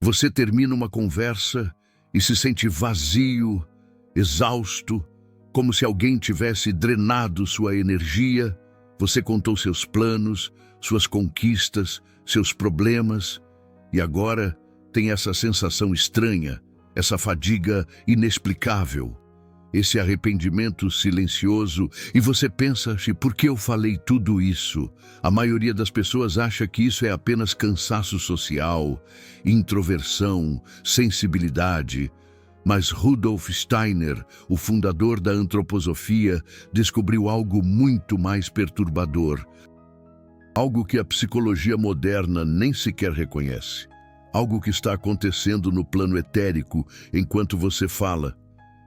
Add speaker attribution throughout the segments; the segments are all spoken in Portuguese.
Speaker 1: Você termina uma conversa e se sente vazio, exausto, como se alguém tivesse drenado sua energia. Você contou seus planos, suas conquistas, seus problemas, e agora tem essa sensação estranha, essa fadiga inexplicável, esse arrependimento silencioso, e você pensa: por que eu falei tudo isso? A maioria das pessoas acha que isso é apenas cansaço social, introversão, sensibilidade. Mas Rudolf Steiner, o fundador da antroposofia, descobriu algo muito mais perturbador. Algo que a psicologia moderna nem sequer reconhece. Algo que está acontecendo no plano etérico enquanto você fala.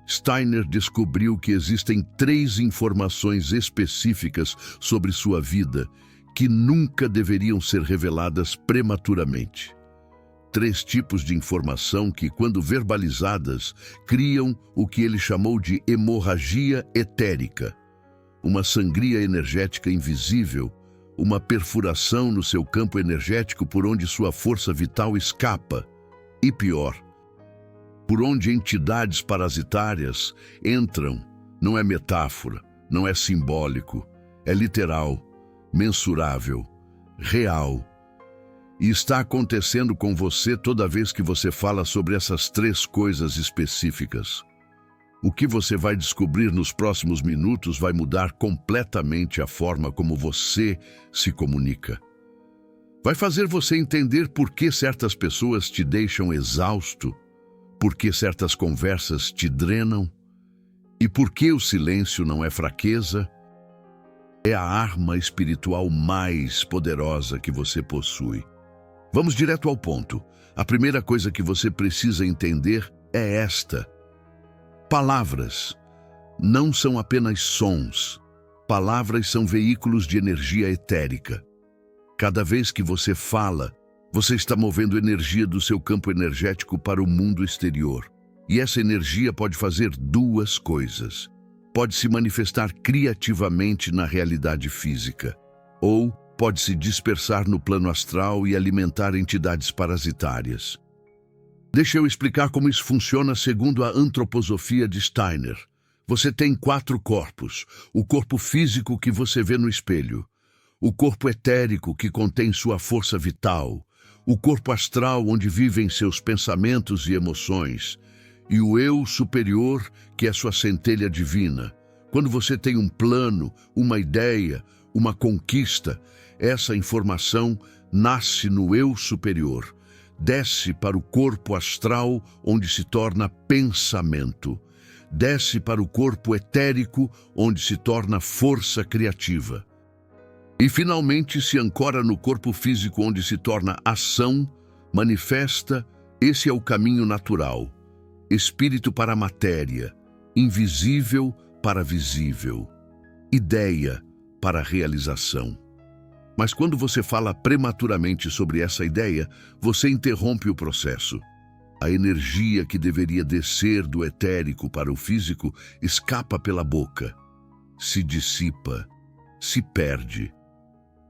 Speaker 1: Steiner descobriu que existem 3 informações específicas sobre sua vida que nunca deveriam ser reveladas prematuramente. 3 tipos de informação que, quando verbalizadas, criam o que ele chamou de hemorragia etérica. Uma sangria energética invisível, uma perfuração no seu campo energético por onde sua força vital escapa. E pior, por onde entidades parasitárias entram. Não é metáfora, não é simbólico, é literal, mensurável, real. E está acontecendo com você toda vez que você fala sobre essas 3 coisas específicas. O que você vai descobrir nos próximos minutos vai mudar completamente a forma como você se comunica. Vai fazer você entender por que certas pessoas te deixam exausto, por que certas conversas te drenam e por que o silêncio não é fraqueza. É a arma espiritual mais poderosa que você possui. Vamos direto ao ponto. A primeira coisa que você precisa entender é esta: palavras não são apenas sons. Palavras são veículos de energia etérica. Cada vez que você fala, você está movendo energia do seu campo energético para o mundo exterior. E essa energia pode fazer 2 coisas. Pode se manifestar criativamente na realidade física, ou pode se dispersar no plano astral e alimentar entidades parasitárias. Deixa eu explicar como isso funciona segundo a antroposofia de Steiner. Você tem 4 corpos: o corpo físico que você vê no espelho, o corpo etérico que contém sua força vital, o corpo astral onde vivem seus pensamentos e emoções, e o eu superior que é sua centelha divina. Quando você tem um plano, uma ideia, uma conquista, essa informação nasce no eu superior, desce para o corpo astral onde se torna pensamento, desce para o corpo etérico onde se torna força criativa. E finalmente se ancora no corpo físico onde se torna ação, manifesta. Esse é o caminho natural. Espírito para matéria, invisível para visível, ideia para realização. Mas quando você fala prematuramente sobre essa ideia, você interrompe o processo. A energia que deveria descer do etérico para o físico escapa pela boca, se dissipa, se perde.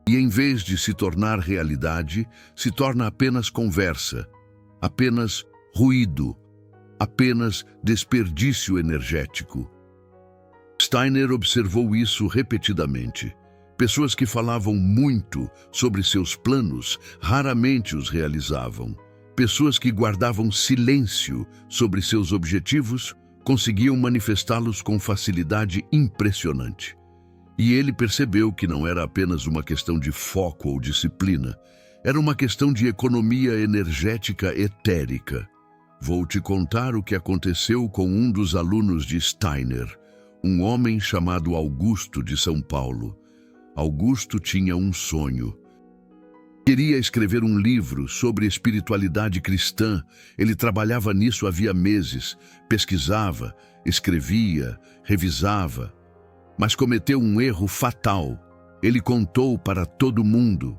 Speaker 1: E em vez de se tornar realidade, se torna apenas conversa, apenas ruído, apenas desperdício energético. Steiner observou isso repetidamente. Pessoas que falavam muito sobre seus planos raramente os realizavam. Pessoas que guardavam silêncio sobre seus objetivos conseguiam manifestá-los com facilidade impressionante. E ele percebeu que não era apenas uma questão de foco ou disciplina, era uma questão de economia energética etérica. Vou te contar o que aconteceu com um dos alunos de Steiner, um homem chamado Augusto de São Paulo. Augusto tinha um sonho. Queria escrever um livro sobre espiritualidade cristã. Ele trabalhava nisso havia meses, pesquisava, escrevia, revisava. Mas cometeu um erro fatal. Ele contou para todo mundo,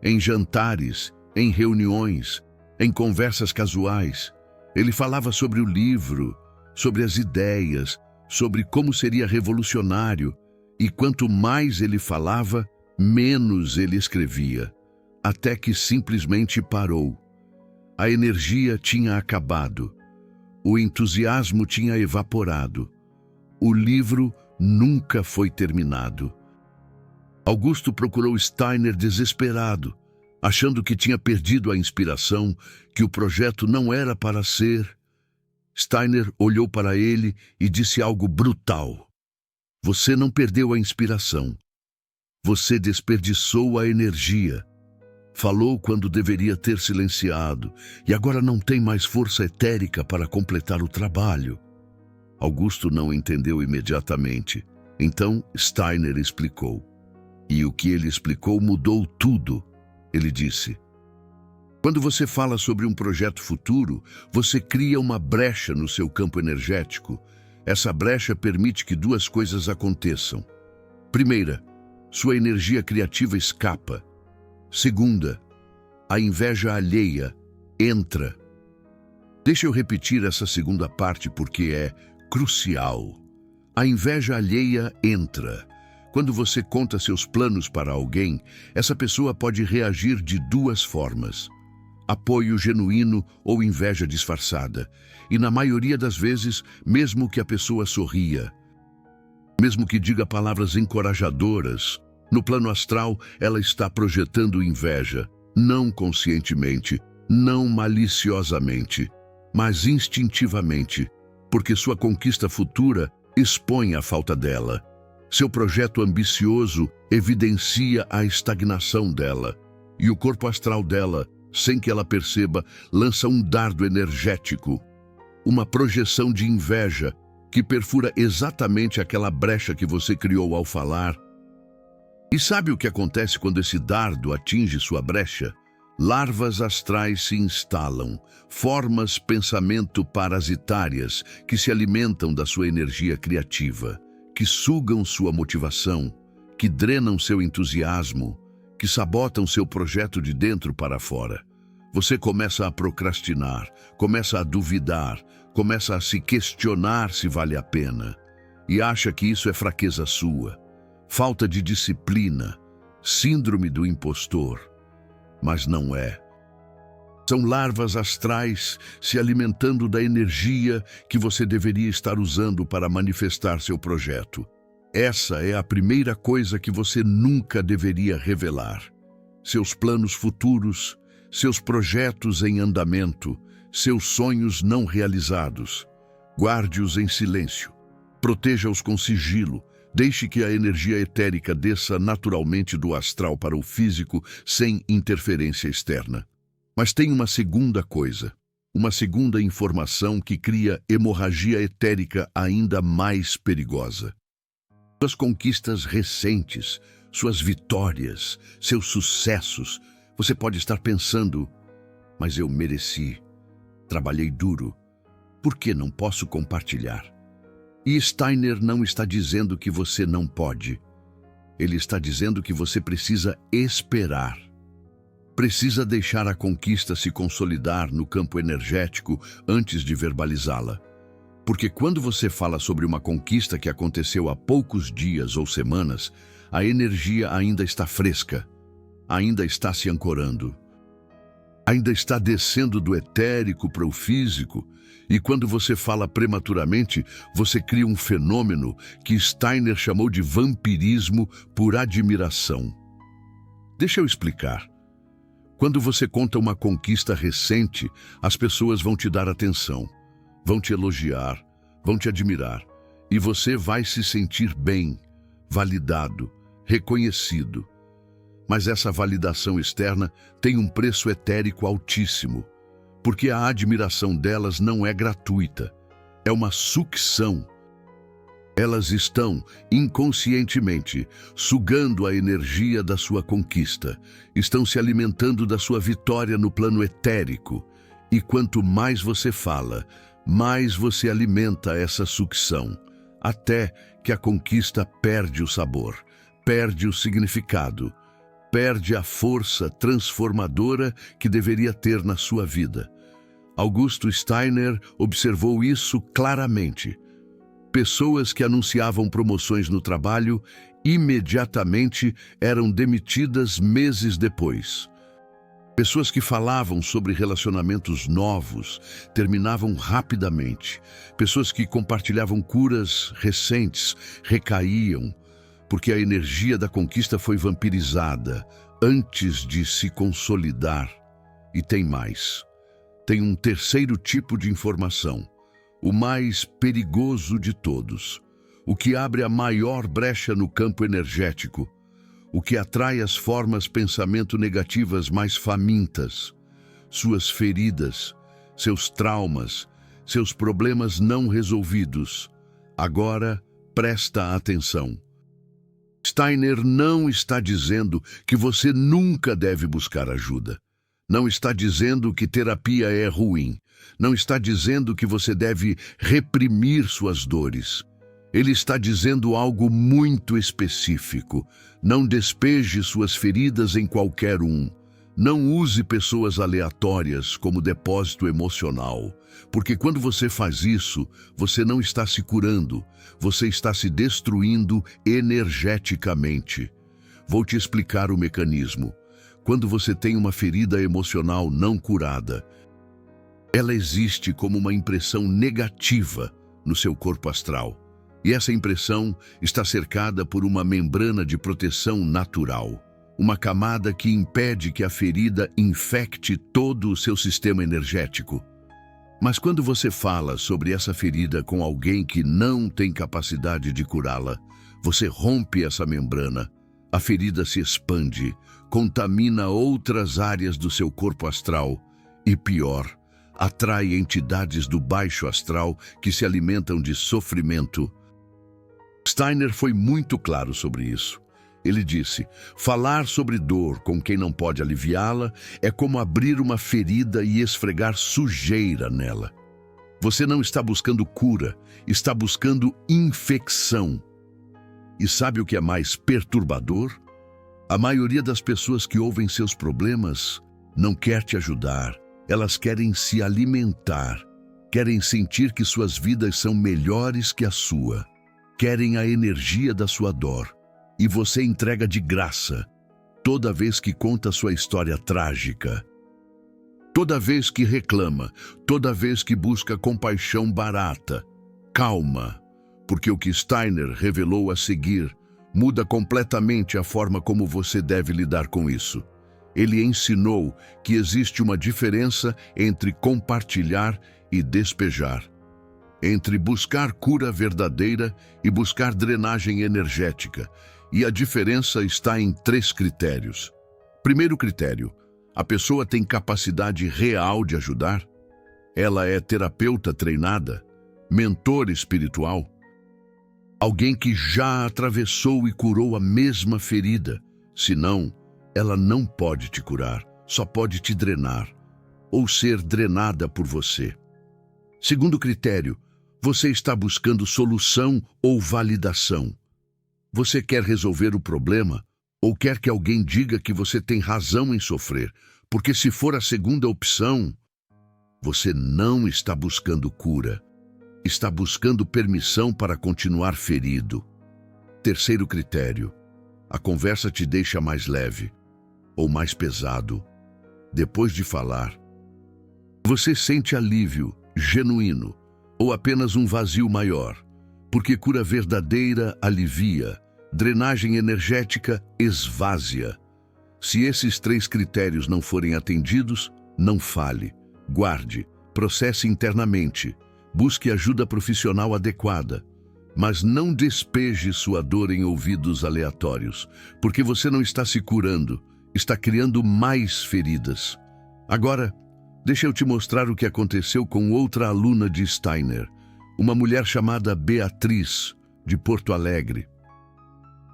Speaker 1: em jantares, em reuniões, em conversas casuais. Ele falava sobre o livro, sobre as ideias, sobre como seria revolucionário, e quanto mais ele falava, menos ele escrevia, até que simplesmente parou. A energia tinha acabado. O entusiasmo tinha evaporado. O livro nunca foi terminado. Augusto procurou Steiner desesperado, achando que tinha perdido a inspiração, que o projeto não era para ser. Steiner olhou para ele e disse algo brutal. Você não perdeu a inspiração. Você desperdiçou a energia. Falou quando deveria ter silenciado, e agora não tem mais força etérica para completar o trabalho. Augusto não entendeu imediatamente. Então Steiner explicou. E o que ele explicou mudou tudo. Ele disse: quando você fala sobre um projeto futuro, você cria uma brecha no seu campo energético. Essa brecha permite que duas coisas aconteçam. Primeira, sua energia criativa escapa. Segunda, a inveja alheia entra. Deixa eu repetir essa segunda parte porque é crucial. A inveja alheia entra. Quando você conta seus planos para alguém, essa pessoa pode reagir de duas formas: apoio genuíno ou inveja disfarçada. E na maioria das vezes, mesmo que a pessoa sorria, mesmo que diga palavras encorajadoras, no plano astral ela está projetando inveja, não conscientemente, não maliciosamente, mas instintivamente, porque sua conquista futura expõe a falta dela. Seu projeto ambicioso evidencia a estagnação dela, e o corpo astral dela, sem que ela perceba, lança um dardo energético, uma projeção de inveja que perfura exatamente aquela brecha que você criou ao falar. E sabe o que acontece quando esse dardo atinge sua brecha? Larvas astrais se instalam, formas pensamento parasitárias que se alimentam da sua energia criativa, que sugam sua motivação, que drenam seu entusiasmo, que sabotam seu projeto de dentro para fora. Você começa a procrastinar, começa a duvidar, começa a se questionar se vale a pena, e acha que isso é fraqueza sua, falta de disciplina, síndrome do impostor. Mas não é. São larvas astrais se alimentando da energia que você deveria estar usando para manifestar seu projeto. Essa é a primeira coisa que você nunca deveria revelar. Seus planos futuros, seus projetos em andamento, seus sonhos não realizados. Guarde-os em silêncio. Proteja-os com sigilo. Deixe que a energia etérica desça naturalmente do astral para o físico sem interferência externa. Mas tem uma segunda coisa, uma segunda informação que cria hemorragia etérica ainda mais perigosa. Suas conquistas recentes, suas vitórias, seus sucessos, você pode estar pensando: mas eu mereci, trabalhei duro, por que não posso compartilhar? E Steiner não está dizendo que você não pode. Ele está dizendo que você precisa esperar. Precisa deixar a conquista se consolidar no campo energético antes de verbalizá-la. Porque quando você fala sobre uma conquista que aconteceu há poucos dias ou semanas, a energia ainda está fresca, ainda está se ancorando, ainda está descendo do etérico para o físico. E quando você fala prematuramente, você cria um fenômeno que Steiner chamou de vampirismo por admiração. Deixa eu explicar. Quando você conta uma conquista recente, as pessoas vão te dar atenção, vão te elogiar, vão te admirar, e você vai se sentir bem, validado, reconhecido. Mas essa validação externa tem um preço etérico altíssimo, porque a admiração delas não é gratuita, é uma sucção. Elas estão, inconscientemente, sugando a energia da sua conquista, estão se alimentando da sua vitória no plano etérico, e quanto mais você fala, mais você alimenta essa sucção, até que a conquista perde o sabor, perde o significado, perde a força transformadora que deveria ter na sua vida. Augusto Steiner observou isso claramente. Pessoas que anunciavam promoções no trabalho imediatamente eram demitidas meses depois. Pessoas que falavam sobre relacionamentos novos terminavam rapidamente. Pessoas que compartilhavam curas recentes recaíam, porque a energia da conquista foi vampirizada antes de se consolidar. E tem mais. Tem um terceiro tipo de informação, o mais perigoso de todos, o que abre a maior brecha no campo energético, o que atrai as formas pensamento negativas mais famintas, suas feridas, seus traumas, seus problemas não resolvidos. Agora, presta atenção. Steiner não está dizendo que você nunca deve buscar ajuda. Não está dizendo que terapia é ruim. Não está dizendo que você deve reprimir suas dores. Ele está dizendo algo muito específico. Não despeje suas feridas em qualquer um. Não use pessoas aleatórias como depósito emocional, porque quando você faz isso, você não está se curando, você está se destruindo energeticamente. Vou te explicar o mecanismo. Quando você tem uma ferida emocional não curada, ela existe como uma impressão negativa no seu corpo astral. E essa impressão está cercada por uma membrana de proteção natural, uma camada que impede que a ferida infecte todo o seu sistema energético. Mas quando você fala sobre essa ferida com alguém que não tem capacidade de curá-la, você rompe essa membrana, a ferida se expande, contamina outras áreas do seu corpo astral e, pior, atrai entidades do baixo astral que se alimentam de sofrimento. Steiner foi muito claro sobre isso. Ele disse: falar sobre dor com quem não pode aliviá-la é como abrir uma ferida e esfregar sujeira nela. Você não está buscando cura, está buscando infecção. E sabe o que é mais perturbador? A maioria das pessoas que ouvem seus problemas não quer te ajudar. Elas querem se alimentar, querem sentir que suas vidas são melhores que a sua. Querem a energia da sua dor, e você entrega de graça, toda vez que conta sua história trágica. Toda vez que reclama, toda vez que busca compaixão barata. Calma, porque o que Steiner revelou a seguir muda completamente a forma como você deve lidar com isso. Ele ensinou que existe uma diferença entre compartilhar e despejar, entre buscar cura verdadeira e buscar drenagem energética. E a diferença está em 3 critérios. Primeiro critério: a pessoa tem capacidade real de ajudar? Ela é terapeuta treinada? Mentor espiritual? Alguém que já atravessou e curou a mesma ferida? Senão, ela não pode te curar, só pode te drenar, ou ser drenada por você. Segundo critério: você está buscando solução ou validação? Você quer resolver o problema ou quer que alguém diga que você tem razão em sofrer? Porque se for a segunda opção, você não está buscando cura. Está buscando permissão para continuar ferido. Terceiro critério: a conversa te deixa mais leve ou mais pesado. Depois de falar, você sente alívio genuíno ou apenas um vazio maior, porque cura verdadeira alivia, drenagem energética esvazia. Se esses 3 critérios não forem atendidos, não fale, guarde, processe internamente, busque ajuda profissional adequada, mas não despeje sua dor em ouvidos aleatórios, porque você não está se curando, está criando mais feridas. Agora, deixa eu te mostrar o que aconteceu com outra aluna de Steiner, uma mulher chamada Beatriz, de Porto Alegre.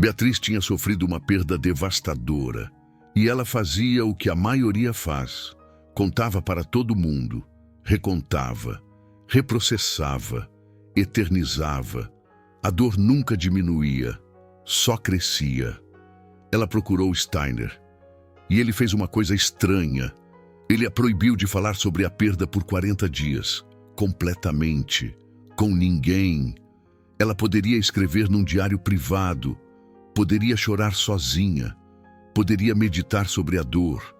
Speaker 1: Beatriz tinha sofrido uma perda devastadora, e ela fazia o que a maioria faz: contava para todo mundo, recontava, reprocessava, eternizava. A dor nunca diminuía, só crescia. Ela procurou Steiner, e ele fez uma coisa estranha. Ele a proibiu de falar sobre a perda por 40 dias, completamente, com ninguém. Ela poderia escrever num diário privado, poderia chorar sozinha, poderia meditar sobre a dor,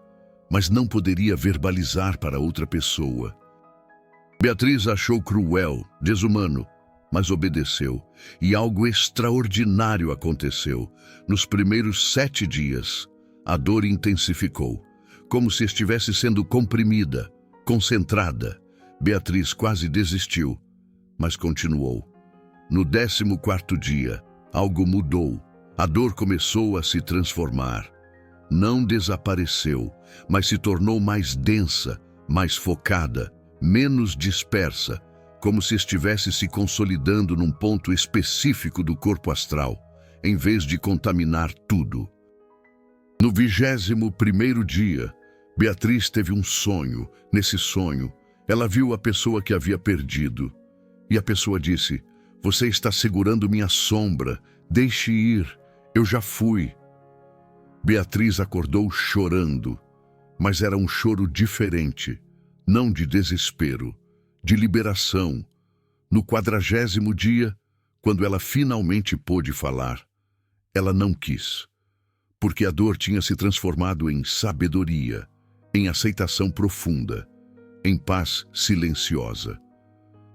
Speaker 1: mas não poderia verbalizar para outra pessoa. Beatriz achou cruel, desumano, mas obedeceu, e algo extraordinário aconteceu. Nos primeiros 7 dias, a dor intensificou, como se estivesse sendo comprimida, concentrada. Beatriz quase desistiu, mas continuou. No 14º dia, algo mudou. A dor começou a se transformar. Não desapareceu, mas se tornou mais densa, mais focada, menos dispersa, como se estivesse se consolidando num ponto específico do corpo astral, em vez de contaminar tudo. No 21º dia, Beatriz teve um sonho. Nesse sonho, ela viu a pessoa que havia perdido. E a pessoa disse: "Você está segurando minha sombra, deixe ir, eu já fui." Beatriz acordou chorando, mas era um choro diferente, não de desespero, de liberação. No 40º dia, quando ela finalmente pôde falar, ela não quis, porque a dor tinha se transformado em sabedoria, em aceitação profunda, em paz silenciosa.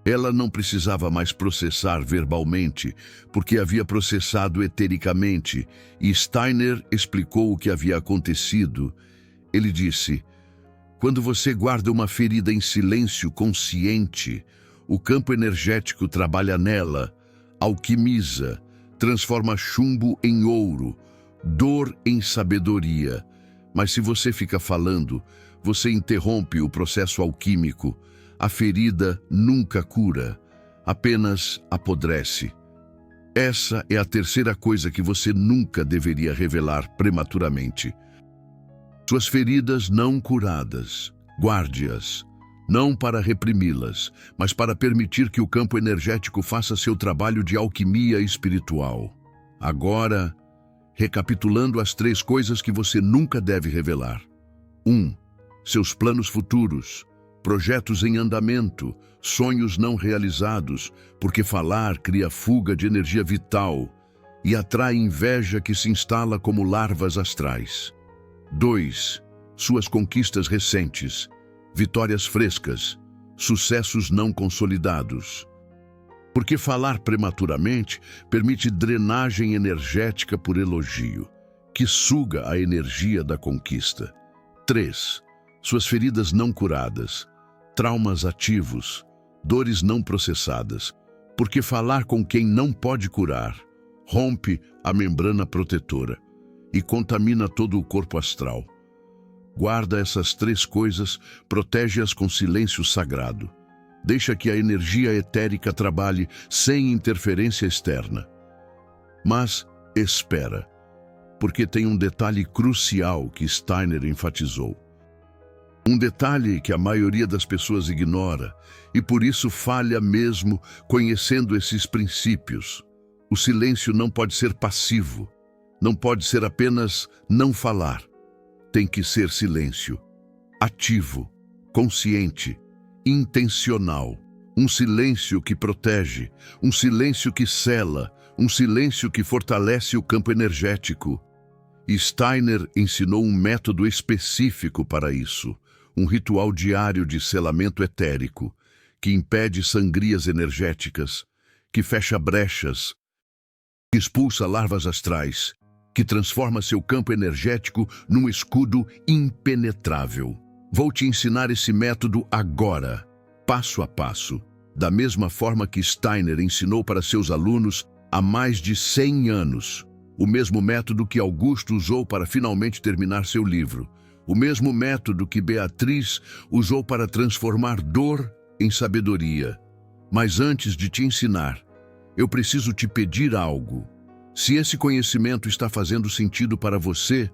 Speaker 1: Ela não precisava mais processar verbalmente, porque havia processado etericamente, e Steiner explicou o que havia acontecido. Ele disse: "Quando você guarda uma ferida em silêncio consciente, o campo energético trabalha nela, alquimiza, transforma chumbo em ouro, dor em sabedoria. Mas se você fica falando, você interrompe o processo alquímico. A ferida nunca cura, apenas apodrece." Essa é a terceira coisa que você nunca deveria revelar prematuramente. Suas feridas não curadas, guarde-as, não para reprimi-las, mas para permitir que o campo energético faça seu trabalho de alquimia espiritual. Agora, recapitulando as 3 coisas que você nunca deve revelar. 1. Seus planos futuros, projetos em andamento, sonhos não realizados, porque falar cria fuga de energia vital e atrai inveja que se instala como larvas astrais. 2. Suas conquistas recentes, vitórias frescas, sucessos não consolidados. Porque falar prematuramente permite drenagem energética por elogio, que suga a energia da conquista. 3. Suas feridas não curadas, traumas ativos, dores não processadas, porque falar com quem não pode curar rompe a membrana protetora e contamina todo o corpo astral. Guarda essas 3 coisas, protege-as com silêncio sagrado. Deixa que a energia etérica trabalhe sem interferência externa. Mas espera, porque tem um detalhe crucial que Steiner enfatizou. Um detalhe que a maioria das pessoas ignora e por isso falha mesmo conhecendo esses princípios. O silêncio não pode ser passivo, não pode ser apenas não falar. Tem que ser silêncio ativo, consciente, intencional. Um silêncio que protege, um silêncio que sela, um silêncio que fortalece o campo energético. E Steiner ensinou um método específico para isso. Um ritual diário de selamento etérico, que impede sangrias energéticas, que fecha brechas, que expulsa larvas astrais, que transforma seu campo energético num escudo impenetrável. Vou te ensinar esse método agora, passo a passo, da mesma forma que Steiner ensinou para seus alunos há mais de 100 anos. O mesmo método que Augusto usou para finalmente terminar seu livro. O mesmo método que Beatriz usou para transformar dor em sabedoria. Mas antes de te ensinar, eu preciso te pedir algo. Se esse conhecimento está fazendo sentido para você,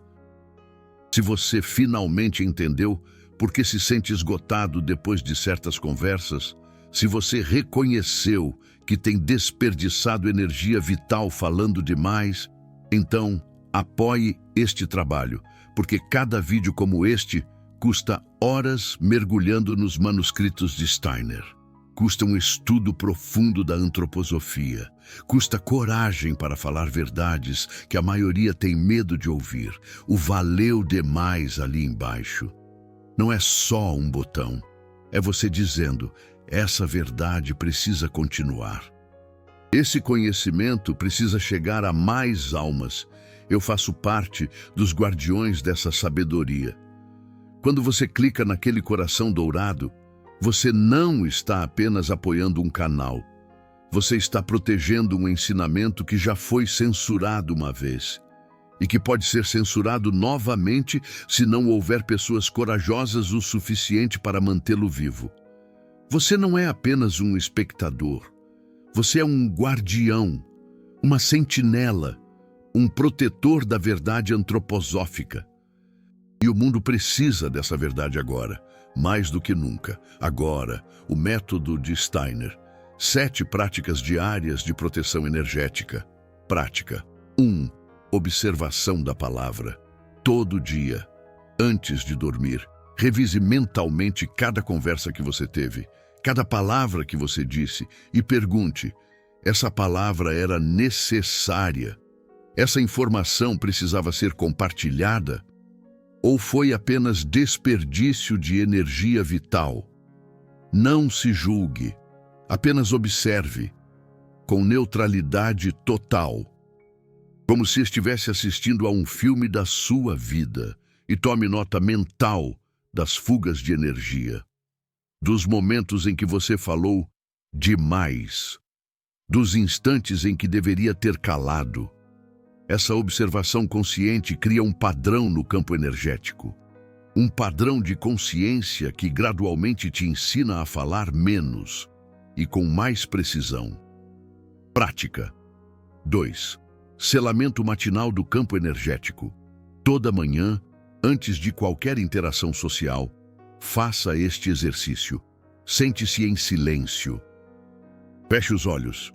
Speaker 1: se você finalmente entendeu por que se sente esgotado depois de certas conversas, se você reconheceu que tem desperdiçado energia vital falando demais, então apoie este trabalho, porque cada vídeo como este custa horas mergulhando nos manuscritos de Steiner. Custa um estudo profundo da antroposofia. Custa coragem para falar verdades que a maioria tem medo de ouvir. O valeu demais ali embaixo. Não é só um botão. É você dizendo: essa verdade precisa continuar. Esse conhecimento precisa chegar a mais almas. Eu faço parte dos guardiões dessa sabedoria. Quando você clica naquele coração dourado, você não está apenas apoiando um canal. Você está protegendo um ensinamento que já foi censurado uma vez e que pode ser censurado novamente se não houver pessoas corajosas o suficiente para mantê-lo vivo. Você não é apenas um espectador. Você é um guardião, uma sentinela, um protetor da verdade antroposófica. E o mundo precisa dessa verdade agora, mais do que nunca. Agora, o método de Steiner. 7 práticas diárias de proteção energética. Prática 1. Observação da palavra. Todo dia, antes de dormir, revise mentalmente cada conversa que você teve, cada palavra que você disse e pergunte: essa palavra era necessária? Essa informação precisava ser compartilhada? Ou foi apenas desperdício de energia vital? Não se julgue, apenas observe, com neutralidade total, como se estivesse assistindo a um filme da sua vida, e tome nota mental das fugas de energia, dos momentos em que você falou demais, dos instantes em que deveria ter calado. Essa observação consciente cria um padrão no campo energético, um padrão de consciência que gradualmente te ensina a falar menos e com mais precisão. Prática 2. Selamento matinal do campo energético. Toda manhã, antes de qualquer interação social, faça este exercício. Sente-se em silêncio. Feche os olhos.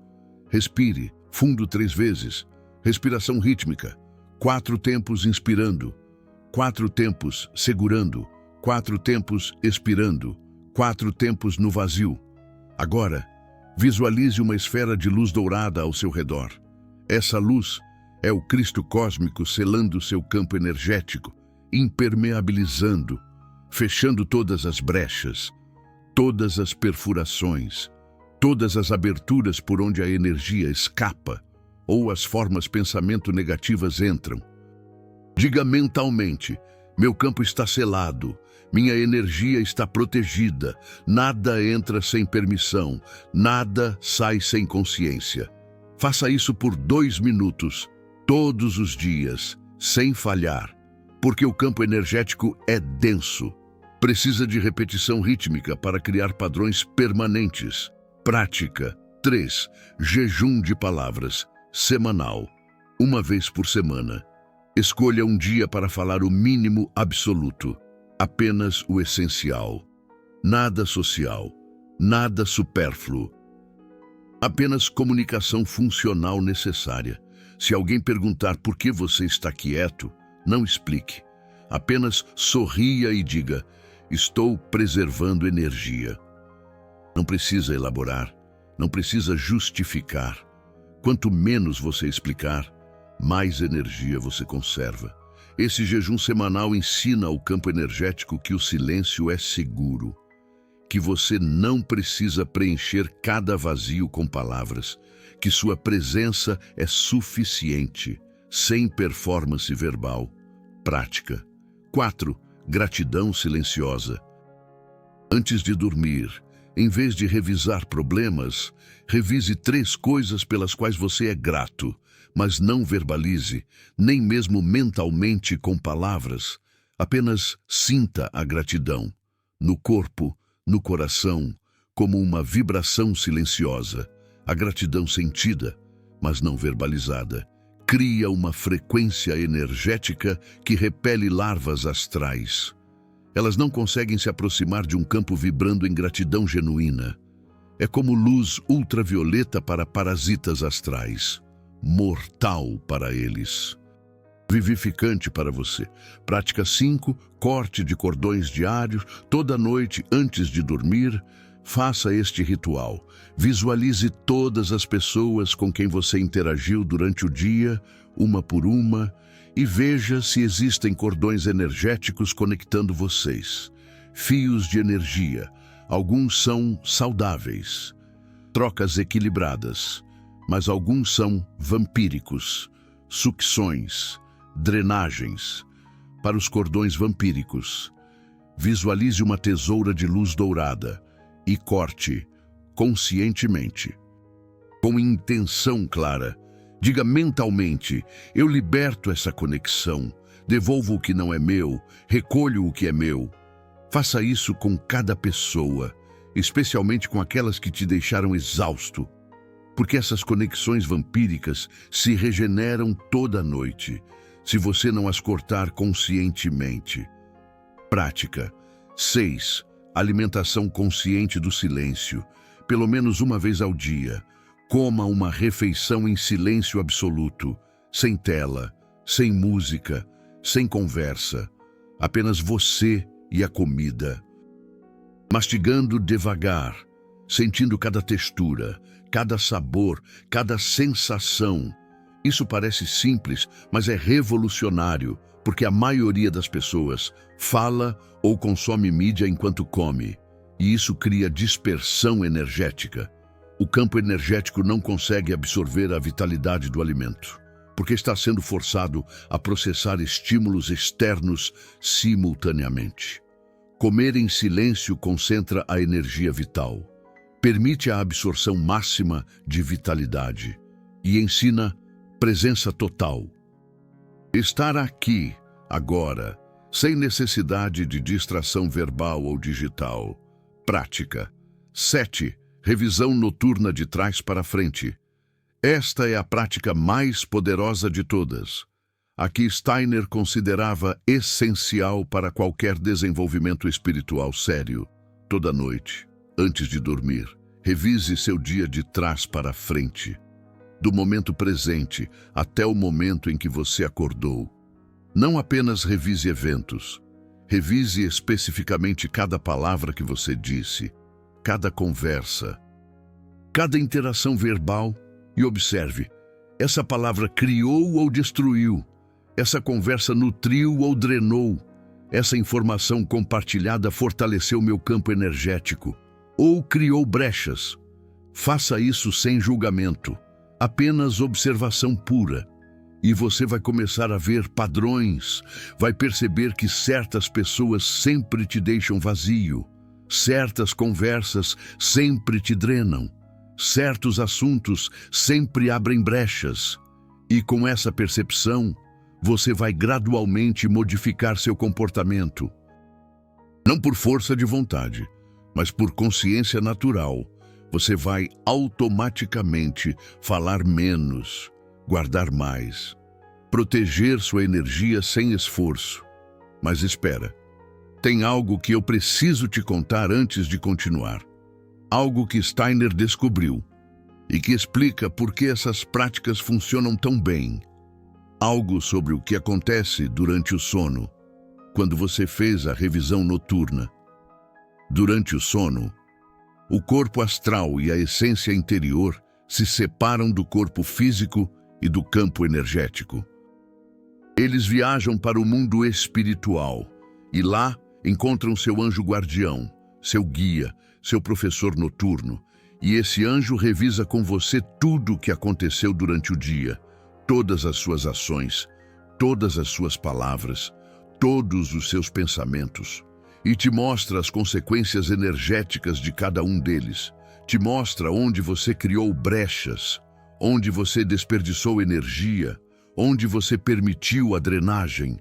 Speaker 1: Respire fundo 3 vezes. Respiração rítmica. 4 tempos inspirando. 4 tempos segurando. 4 tempos expirando. 4 tempos no vazio. Agora, visualize uma esfera de luz dourada ao seu redor. Essa luz é o Cristo cósmico selando seu campo energético, impermeabilizando, fechando todas as brechas, todas as perfurações, todas as aberturas por onde a energia escapa ou as formas pensamento negativas entram. Diga mentalmente: meu campo está selado, minha energia está protegida, nada entra sem permissão, nada sai sem consciência. Faça isso por 2 minutos, todos os dias, sem falhar, porque o campo energético é denso. Precisa de repetição rítmica para criar padrões permanentes. Prática 3. Jejum de palavras, semanal, 1 vez por semana. Escolha um dia para falar o mínimo absoluto, apenas o essencial. Nada social, nada supérfluo. Apenas comunicação funcional necessária. Se alguém perguntar por que você está quieto, não explique. Apenas sorria e diga: estou preservando energia. Não precisa elaborar, não precisa justificar. Quanto menos você explicar, mais energia você conserva. Esse jejum semanal ensina ao campo energético que o silêncio é seguro, que você não precisa preencher cada vazio com palavras, que sua presença é suficiente, sem performance verbal. Prática 4. Gratidão silenciosa. Antes de dormir, em vez de revisar problemas, revise 3 coisas pelas quais você é grato, mas não verbalize, nem mesmo mentalmente com palavras. Apenas sinta a gratidão, no corpo, no coração, como uma vibração silenciosa. A gratidão sentida, mas não verbalizada, cria uma frequência energética que repele larvas astrais. Elas não conseguem se aproximar de um campo vibrando em gratidão genuína. É como luz ultravioleta para parasitas astrais, mortal para eles. Vivificante para você. Prática 5, corte de cordões diários, toda noite antes de dormir. Faça este ritual. Visualize todas as pessoas com quem você interagiu durante o dia, uma por uma, e veja se existem cordões energéticos conectando vocês. fios de energia. Alguns são saudáveis, trocas equilibradas, mas alguns são vampíricos, sucções, drenagens. Para os cordões vampíricos, visualize uma tesoura de luz dourada e corte conscientemente. Com intenção clara, diga mentalmente: eu liberto essa conexão, devolvo o que não é meu, recolho o que é meu. Faça isso com cada pessoa, especialmente com aquelas que te deixaram exausto, porque essas conexões vampíricas se regeneram toda noite, se você não as cortar conscientemente. Prática 6. Alimentação consciente do silêncio. Pelo menos uma vez ao dia, coma uma refeição em silêncio absoluto, sem tela, sem música, sem conversa, apenas você e a comida. Mastigando devagar, sentindo cada textura, cada sabor, cada sensação. Isso parece simples, mas é revolucionário, porque a maioria das pessoas fala ou consome mídia enquanto come, e isso cria dispersão energética. O campo energético não consegue absorver a vitalidade do alimento, porque está sendo forçado a processar estímulos externos simultaneamente. Comer em silêncio concentra a energia vital, permite a absorção máxima de vitalidade e ensina presença total. Estar aqui, agora, sem necessidade de distração verbal ou digital. Prática 7. Revisão noturna de trás para frente. Esta é a prática mais poderosa de todas. A que Steiner considerava essencial para qualquer desenvolvimento espiritual sério. Toda noite, antes de dormir, revise seu dia de trás para frente, do momento presente até o momento em que você acordou. Não apenas revise eventos, revise especificamente cada palavra que você disse, cada conversa, cada interação verbal e observe: essa palavra criou ou destruiu? Essa conversa nutriu ou drenou? Essa informação compartilhada fortaleceu meu campo energético ou criou brechas? Faça isso sem julgamento, apenas observação pura. E você vai começar a ver padrões, vai perceber que certas pessoas sempre te deixam vazio, certas conversas sempre te drenam, certos assuntos sempre abrem brechas. E com essa percepção, você vai gradualmente modificar seu comportamento. Não por força de vontade, mas por consciência natural. Você vai automaticamente falar menos, guardar mais, proteger sua energia sem esforço. Mas espera, tem algo que eu preciso te contar antes de continuar. Algo que Steiner descobriu e que explica por que essas práticas funcionam tão bem. Algo sobre o que acontece durante o sono, quando você fez a revisão noturna. Durante o sono, o corpo astral e a essência interior se separam do corpo físico e do campo energético. Eles viajam para o mundo espiritual e lá encontram seu anjo guardião, seu guia, seu professor noturno, e esse anjo revisa com você tudo o que aconteceu durante o dia, todas as suas ações, todas as suas palavras, todos os seus pensamentos, e te mostra as consequências energéticas de cada um deles. Te mostra onde você criou brechas, onde você desperdiçou energia, onde você permitiu a drenagem.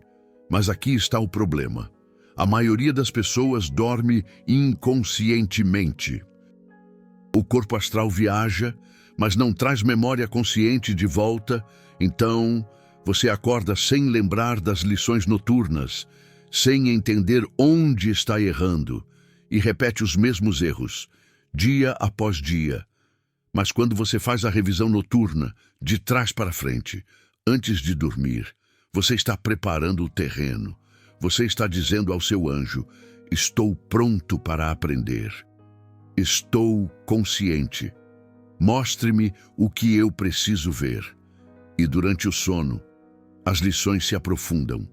Speaker 1: Mas aqui está o problema. A maioria das pessoas dorme inconscientemente. O corpo astral viaja, mas não traz memória consciente de volta. Então, você acorda sem lembrar das lições noturnas, sem entender onde está errando, e repete os mesmos erros, dia após dia. Mas quando você faz a revisão noturna, de trás para frente, antes de dormir, você está preparando o terreno. Você está dizendo ao seu anjo: estou pronto para aprender. Estou consciente. Mostre-me o que eu preciso ver. E durante o sono, as lições se aprofundam.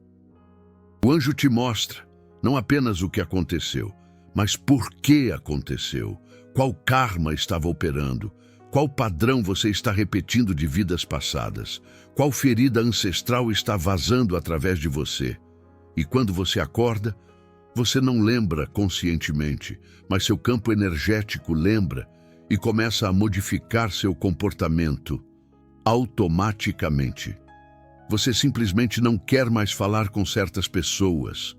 Speaker 1: O anjo te mostra Não apenas o que aconteceu, mas por que aconteceu. Qual karma estava operando? Qual padrão você está repetindo de vidas passadas? Qual ferida ancestral está vazando através de você? E quando você acorda, você não lembra conscientemente, mas seu campo energético lembra e começa a modificar seu comportamento automaticamente. Você simplesmente não quer mais falar com certas pessoas,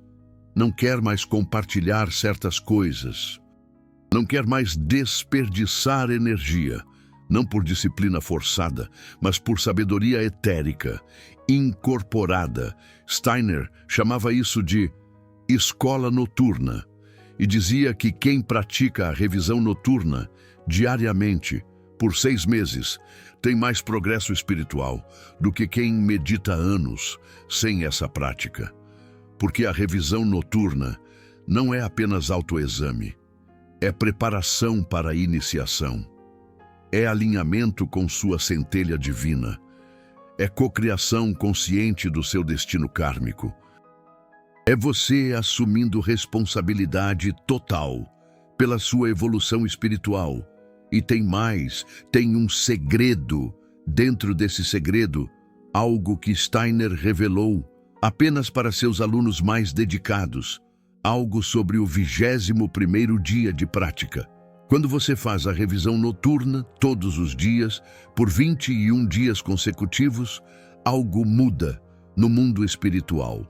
Speaker 1: não quer mais compartilhar certas coisas, não quer mais desperdiçar energia, não por disciplina forçada, mas por sabedoria etérica, incorporada. Steiner chamava isso de escola noturna e dizia que quem pratica a revisão noturna diariamente, por 6 meses, tem mais progresso espiritual do que quem medita anos sem essa prática. Porque a revisão noturna não é apenas autoexame, é preparação para a iniciação, é alinhamento com sua centelha divina, é cocriação consciente do seu destino kármico. É você assumindo responsabilidade total pela sua evolução espiritual. E tem mais, tem um segredo. Dentro desse segredo, algo que Steiner revelou apenas para seus alunos mais dedicados, algo sobre o 21º dia de prática. Quando você faz a revisão noturna todos os dias, por 21 dias consecutivos, algo muda no mundo espiritual.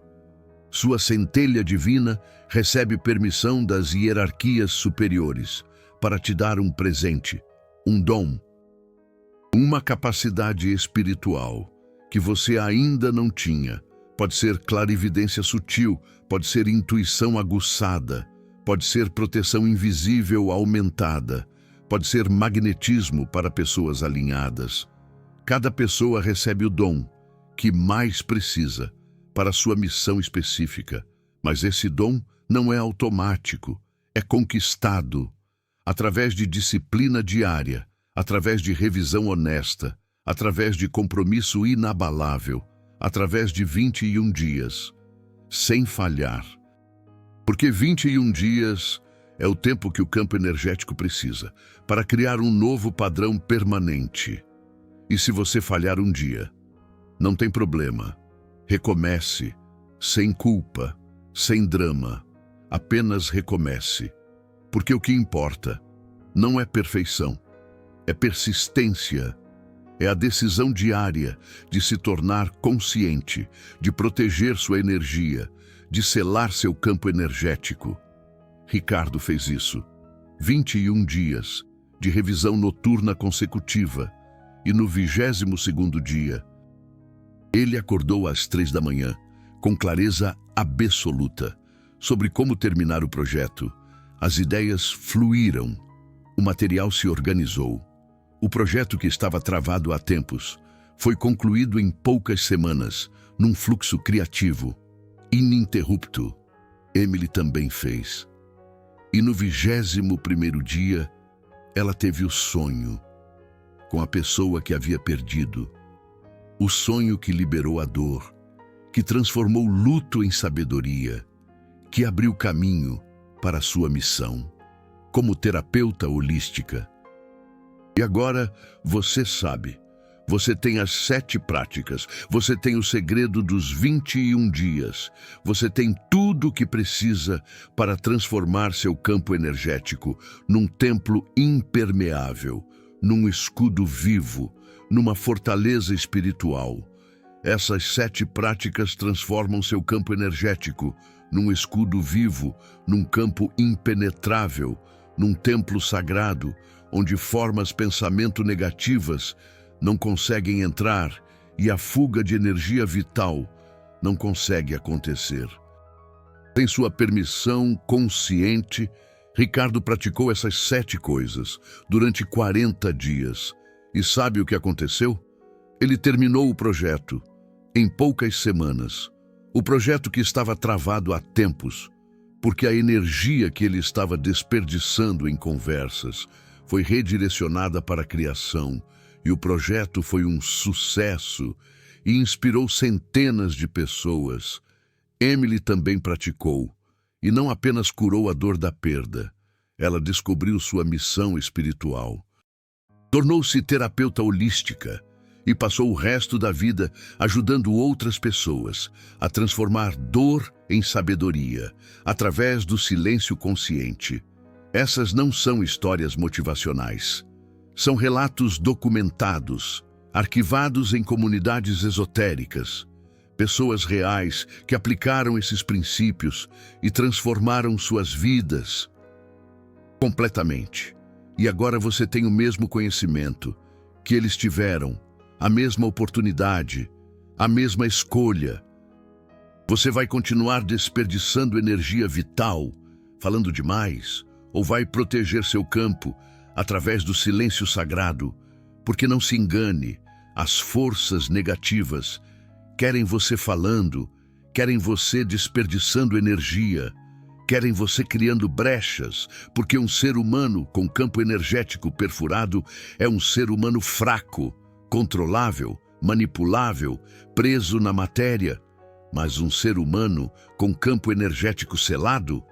Speaker 1: Sua centelha divina recebe permissão das hierarquias superiores para te dar um presente, um dom, uma capacidade espiritual que você ainda não tinha. Pode ser clarividência sutil, pode ser intuição aguçada, pode ser proteção invisível aumentada, pode ser magnetismo para pessoas alinhadas. Cada pessoa recebe o dom que mais precisa para sua missão específica, mas esse dom não é automático, é conquistado através de disciplina diária, através de revisão honesta, através de compromisso inabalável, através de 21 dias, sem falhar. Porque 21 dias é o tempo que o campo energético precisa para criar um novo padrão permanente. E se você falhar um dia, não tem problema. Recomece, sem culpa, sem drama. Apenas recomece. Porque o que importa não é perfeição, é persistência. É a decisão diária de se tornar consciente, de proteger sua energia, de selar seu campo energético. Ricardo fez isso. 21 dias de revisão noturna consecutiva, e no 22º dia, ele acordou às 3 da manhã, com clareza absoluta, sobre como terminar o projeto. As ideias fluíram, o material se organizou. O projeto que estava travado há tempos foi concluído em poucas semanas, num fluxo criativo, ininterrupto. Emily também fez. E no 21º dia, ela teve o sonho com a pessoa que havia perdido. O sonho que liberou a dor, que transformou luto em sabedoria, que abriu caminho para a sua missão, como terapeuta holística. E agora você sabe, você tem as 7 práticas, você tem o segredo dos 21 dias, você tem tudo o que precisa para transformar seu campo energético num templo impermeável, num escudo vivo, numa fortaleza espiritual. Essas 7 práticas transformam seu campo energético num escudo vivo, num campo impenetrável, num templo sagrado, onde formas pensamento negativas não conseguem entrar e a fuga de energia vital não consegue acontecer. Sem sua permissão consciente, Ricardo praticou essas 7 coisas durante 40 dias. E sabe o que aconteceu? Ele terminou o projeto em poucas semanas. O projeto que estava travado há tempos, porque a energia que ele estava desperdiçando em conversas foi redirecionada para a criação, e o projeto foi um sucesso e inspirou centenas de pessoas. Emily também praticou, E não apenas curou a dor da perda, ela descobriu sua missão espiritual. Tornou-se terapeuta holística e passou o resto da vida ajudando outras pessoas a transformar dor em sabedoria, através do silêncio consciente. Essas não são histórias motivacionais. São relatos documentados, arquivados em comunidades esotéricas. Pessoas reais que aplicaram esses princípios e transformaram suas vidas completamente. E agora você tem o mesmo conhecimento que eles tiveram, a mesma oportunidade, a mesma escolha. Você vai continuar desperdiçando energia vital, falando demais, ou vai proteger seu campo através do silêncio sagrado? Porque não se engane, as forças negativas querem você falando, querem você desperdiçando energia, querem você criando brechas, porque um ser humano com campo energético perfurado é um ser humano fraco, controlável, manipulável, preso na matéria. Mas um ser humano com campo energético selado,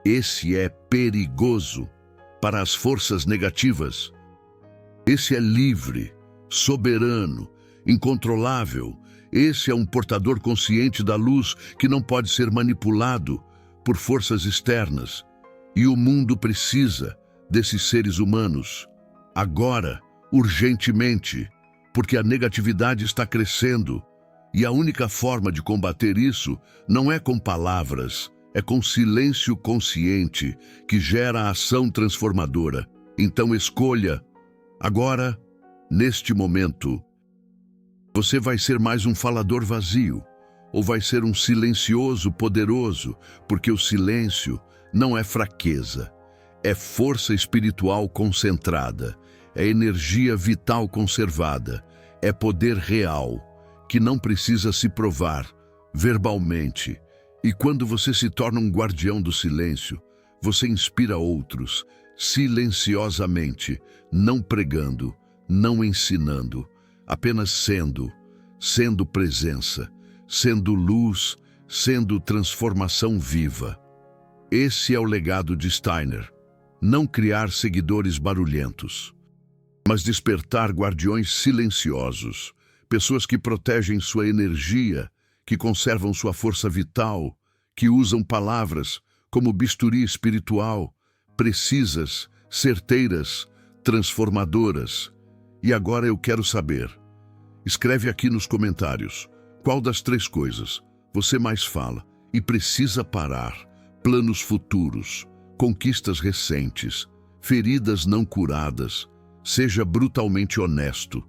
Speaker 1: esse é perigoso para as forças negativas. Esse é livre, soberano, incontrolável. Esse é um portador consciente da luz que não pode ser manipulado por forças externas. E o mundo precisa desses seres humanos, agora, urgentemente, porque a negatividade está crescendo. E a única forma de combater isso não é com palavras, é com silêncio consciente que gera ação transformadora. Então escolha, agora, neste momento. Você vai ser mais um falador vazio, ou vai ser um silencioso poderoso, porque o silêncio não é fraqueza, é força espiritual concentrada, é energia vital conservada, é poder real, que não precisa se provar verbalmente. E quando você se torna um guardião do silêncio, você inspira outros silenciosamente, não pregando, não ensinando, apenas sendo presença, sendo luz, sendo transformação viva. Esse é o legado de Steiner. Não criar seguidores barulhentos, mas despertar guardiões silenciosos, pessoas que protegem sua energia, que conservam sua força vital, que usam palavras como bisturi espiritual, precisas, certeiras, transformadoras. E agora eu quero saber. Escreve aqui nos comentários qual das três coisas você mais fala e precisa parar. Planos futuros, conquistas recentes, feridas não curadas. Seja brutalmente honesto,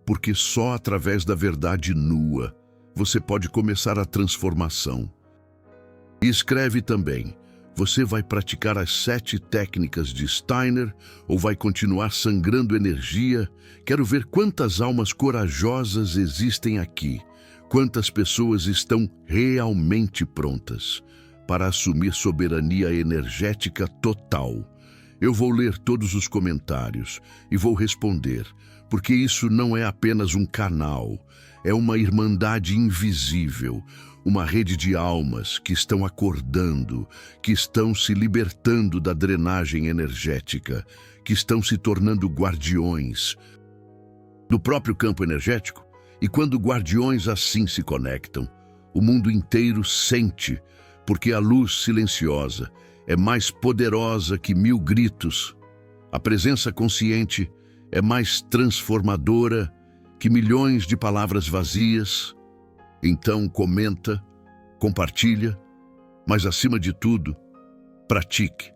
Speaker 1: porque só através da verdade nua você pode começar a transformação. E escreve também, você vai praticar as 7 técnicas de Steiner ou vai continuar sangrando energia? Quero ver quantas almas corajosas existem aqui, quantas pessoas estão realmente prontas para assumir soberania energética total. Eu vou ler todos os comentários e vou responder, porque isso não é apenas um canal, é uma irmandade invisível, uma rede de almas que estão acordando, que estão se libertando da drenagem energética, que estão se tornando guardiões do próprio campo energético. E quando guardiões assim se conectam, o mundo inteiro sente, porque a luz silenciosa é mais poderosa que 1000 gritos. A presença consciente é mais transformadora que milhões de palavras vazias. Então comenta, compartilha, mas acima de tudo, pratique.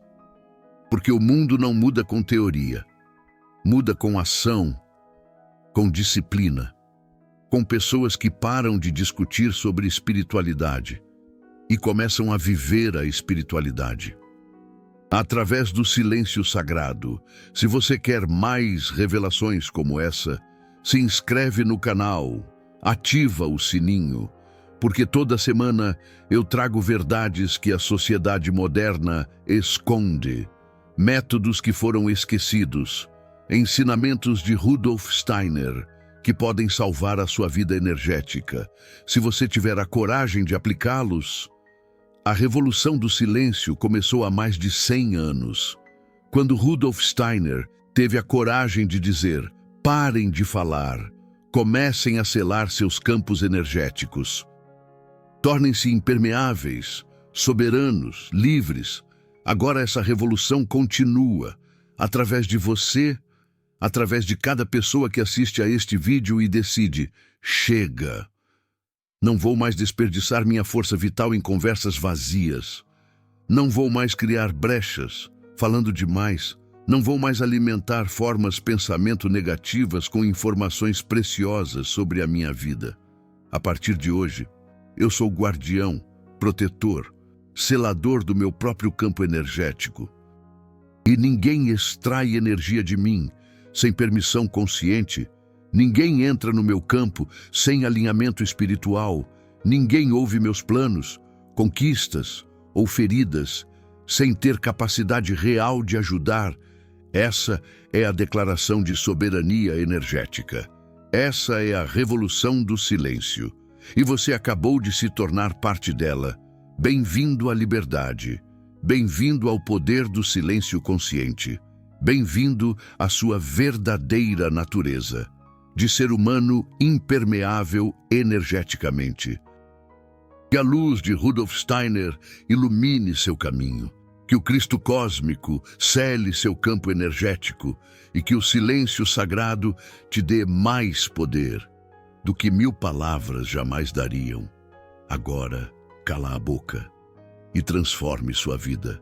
Speaker 1: Porque o mundo não muda com teoria, muda com ação, com disciplina, com pessoas que param de discutir sobre espiritualidade e começam a viver a espiritualidade. Através do silêncio sagrado. Se você quer mais revelações como essa, se inscreve no canal, ativa o sininho, porque toda semana eu trago verdades que a sociedade moderna esconde, métodos que foram esquecidos, ensinamentos de Rudolf Steiner, que podem salvar a sua vida energética. Se você tiver a coragem de aplicá-los, A Revolução do Silêncio começou há mais de 100 anos, quando Rudolf Steiner teve a coragem de dizer: parem de falar, comecem a selar seus campos energéticos. Tornem-se impermeáveis, soberanos, livres. Agora essa revolução continua, através de você, através de cada pessoa que assiste a este vídeo e decide: chega! Não vou mais desperdiçar minha força vital em conversas vazias. Não vou mais criar brechas, falando demais. Não vou mais alimentar formas de pensamento negativas com informações preciosas sobre a minha vida. A partir de hoje, eu sou guardião, protetor, selador do meu próprio campo energético. E ninguém extrai energia de mim sem permissão consciente. Ninguém entra no meu campo sem alinhamento espiritual. Ninguém ouve meus planos, conquistas ou feridas sem ter capacidade real de ajudar. Essa é a declaração de soberania energética. Essa é a revolução do silêncio. E você acabou de se tornar parte dela. Bem-vindo à liberdade. Bem-vindo ao poder do silêncio consciente. Bem-vindo à sua verdadeira natureza, de ser humano impermeável energeticamente. Que a luz de Rudolf Steiner ilumine seu caminho, que o Cristo cósmico cele seu campo energético e que o silêncio sagrado te dê mais poder do que 1000 palavras jamais dariam. Agora, cala a boca e transforme sua vida.